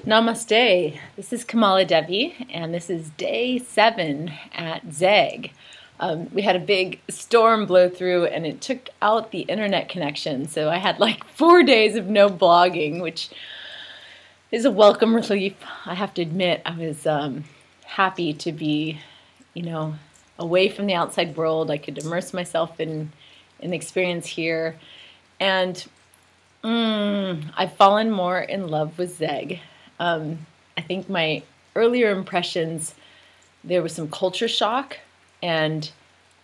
Namaste. This is Kamala Devi, and this is day 7 at Zegg. We had a big storm blow through, and it took out the internet connection, so I had like 4 days of no blogging, which is a welcome relief. I have to admit, I was happy to be, away from the outside world. I could immerse myself in an experience here, and I've fallen more in love with Zegg. I think my earlier impressions, there was some culture shock and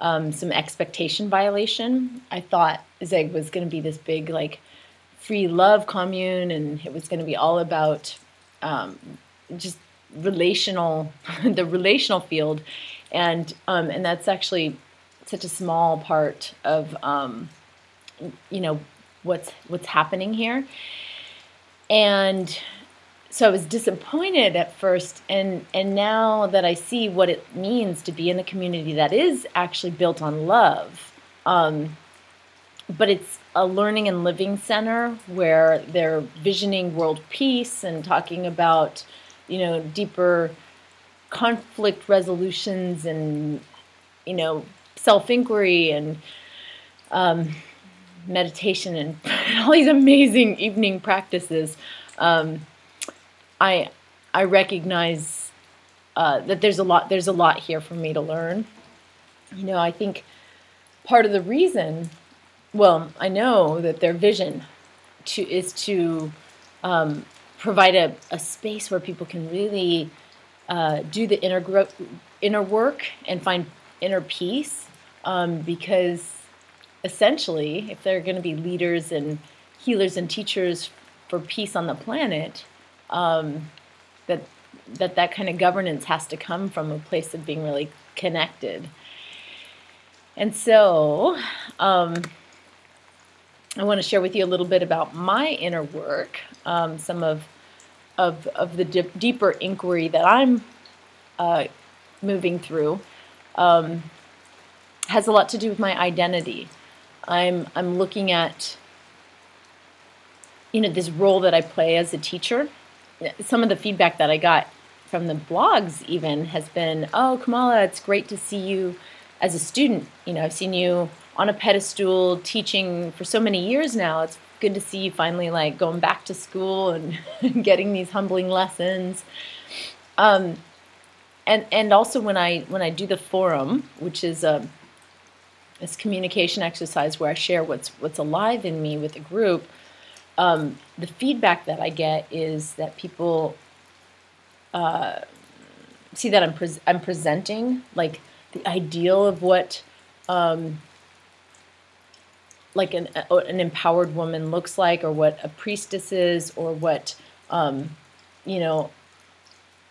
some expectation violation. I thought Zegg was going to be this big, free love commune, and it was going to be all about just relational, the relational field, and that's actually such a small part of what's happening here. And so I was disappointed at first, and now that I see what it means to be in a community that is actually built on love, but it's a learning and living center where they're visioning world peace and talking about, deeper conflict resolutions and, self-inquiry and meditation and all these amazing evening practices. I recognize that there's a lot here for me to learn. I think part of the reason, I know that their vision is to provide a space where people can really do the inner work and find inner peace, because essentially, if they're going to be leaders and healers and teachers for peace on the planet, that kind of governance has to come from a place of being really connected. And so I want to share with you a little bit about my inner work, some of the deeper inquiry that I'm moving through. Has a lot to do with my identity. I'm looking at this role that I play as a teacher. Some of the feedback that I got from the blogs even has been, "Oh, Kamala, it's great to see you as a student. I've seen you on a pedestal teaching for so many years now. It's good to see you finally going back to school and getting these humbling lessons." And also when I do the forum, which is this communication exercise where I share what's alive in me with the group, the feedback that I get is that people see that I'm presenting the ideal of what an empowered woman looks like, or what a priestess is, or what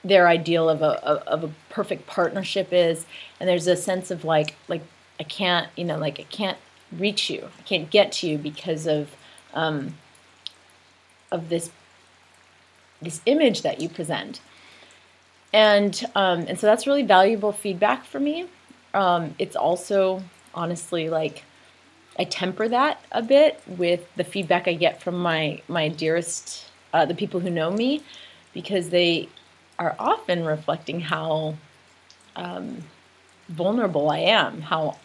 their ideal of a perfect partnership is. And there's a sense of I can't I can't reach you, I can't get to you because of this image that you present, and so that's really valuable feedback for me. It's also honestly I temper that a bit with the feedback I get from my dearest, the people who know me, because they are often reflecting how vulnerable I am, how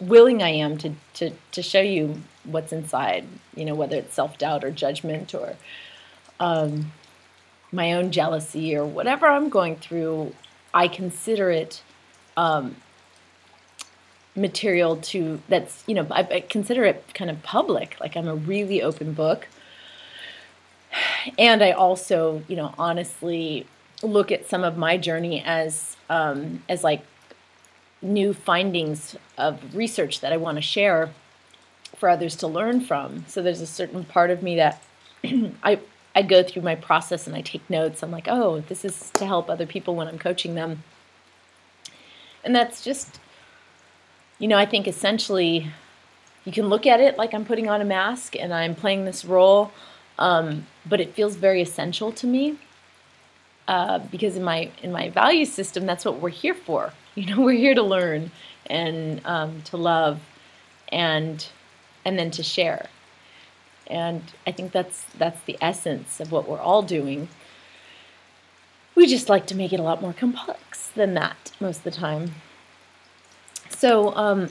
willing I am to show you what's inside, whether it's self-doubt or judgment or my own jealousy or whatever I'm going through. I consider it material that's I consider it kind of public, I'm a really open book. And I also, honestly look at some of my journey as new findings of research that I want to share for others to learn from. So there's a certain part of me that I go through my process and I take notes. I'm like, oh, this is to help other people when I'm coaching them. And that's just, I think essentially you can look at it like I'm putting on a mask and I'm playing this role, but it feels very essential to me, because in my value system, that's what we're here for. We're here to learn and to love and then to share. And I think that's the essence of what we're all doing. We just like to make it a lot more complex than that most of the time. So,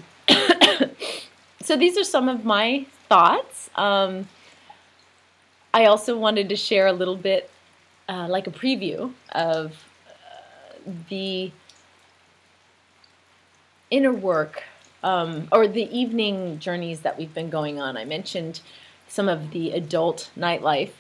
so these are some of my thoughts. I also wanted to share a little bit, like a preview of the inner work, or the evening journeys that we've been going on. I mentioned some of the adult nightlife,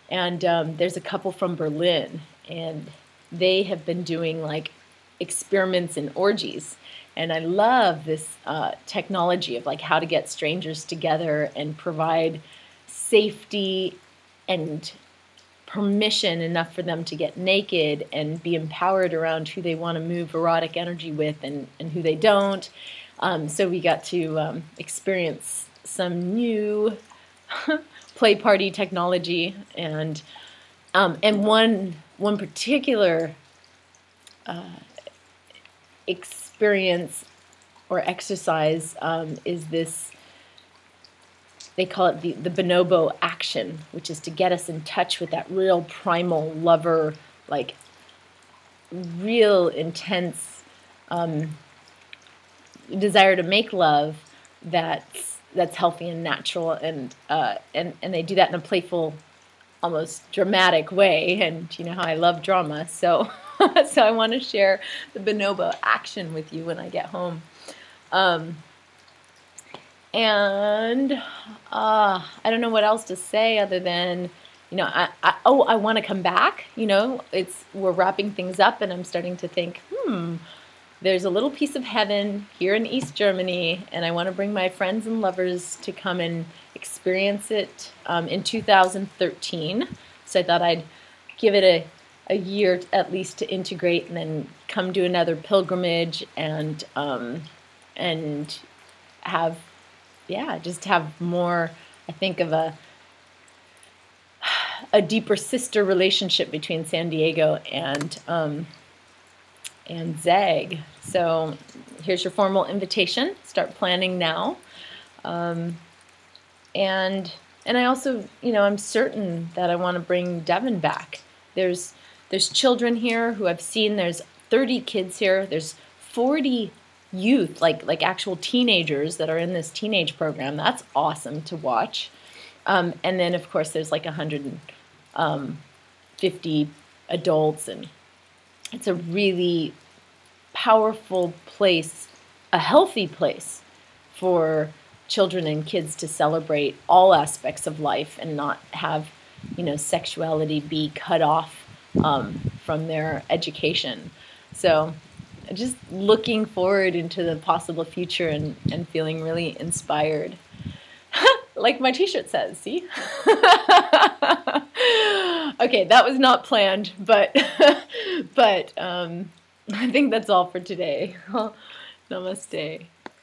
and there's a couple from Berlin, and they have been doing like experiments in orgies. And I love this technology of like how to get strangers together and provide safety and permission enough for them to get naked and be empowered around who they want to move erotic energy with and who they don't. So we got to experience some new play party technology, and one particular experience or exercise is this. They call it the bonobo action, which is to get us in touch with that real primal lover, like real intense desire to make love that's healthy and natural, and they do that in a playful, almost dramatic way. And you know how I love drama, so so I want to share the bonobo action with you when I get home. And I don't know what else to say other than, you know, I want to come back. You know, we're wrapping things up, and I'm starting to think, there's a little piece of heaven here in East Germany, and I want to bring my friends and lovers to come and experience it in 2013. So I thought I'd give it a year at least to integrate, and then come do another pilgrimage and have, just have more, I think, of a deeper sister relationship between San Diego and Zegg. So here's your formal invitation. Start planning now. And I also, I'm certain that I want to bring Devin back. There's children here who I've seen. There's 30 kids here. There's 40 youth, like actual teenagers that are in this teenage program. That's awesome to watch. And then, of course, there's like 150 adults, and it's a really powerful place, a healthy place for children and kids to celebrate all aspects of life and not have, sexuality be cut off from their education. So just looking forward into the possible future and feeling really inspired. Like my t-shirt says, see? Okay, that was not planned, but I think that's all for today. Namaste.